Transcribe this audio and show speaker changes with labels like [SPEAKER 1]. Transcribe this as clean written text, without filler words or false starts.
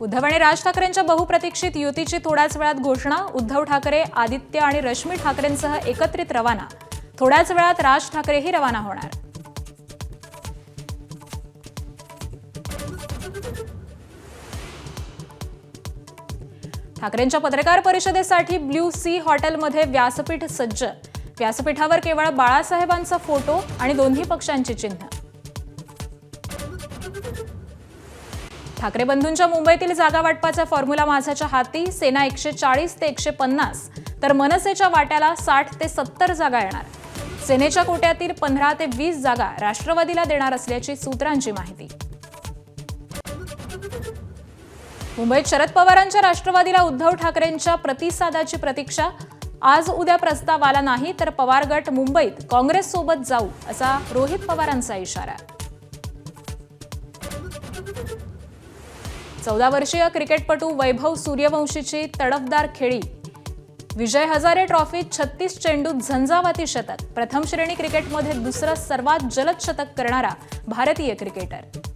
[SPEAKER 1] उद्धव आणि राज ठाकरेंच्या बहुप्रतीक्षित युतीची थोड्याच वेळात घोषणा. उद्धव ठाकरे, आदित्य आणि रश्मी ठाकरेंसह एकत्रित रवाना. थोड्याच वेळात राज ठाकरेही रवाना होणार. ठाकरेंच्या पत्रकार परिषदेसाठी ब्ल्यू सी हॉटेलमध्ये व्यासपीठ सज्ज. व्यासपीठावर केवळ बाळासाहेबांचा फोटो आणि दोन्ही पक्षांची चिन्ह. ठाकरे बंधूंच्या मुंबईतील जागा वाटपाचा फॉर्म्युला माझ्याच्या हाती. सेना 140 ते 150 तर मनसेच्या वाट्याला 60 ते 70 जागा येणार. सेनेच्या कोट्यातील 15 ते 20 जागा राष्ट्रवादीला देणार असल्याची सूत्रांची माहिती. मुंबईत शरद पवारांच्या राष्ट्रवादीला उद्धव ठाकरेंच्या प्रतिसादाची प्रतीक्षा. आज उद्या प्रस्ताव आला नाही तर पवार गट मुंबईत काँग्रेस सोबत जाऊ असा रोहित पवारांचा इशारा. 14 वर्षीय क्रिकेटपटू वैभव सूर्यवंशीची तडफदार खेळी. विजय हजारे ट्रॉफीत 36 चेंडूत झंझावाती शतक. प्रथम श्रेणी क्रिकेटमध्ये दुसरं सर्वात जलद शतक करणारा भारतीय क्रिकेटर.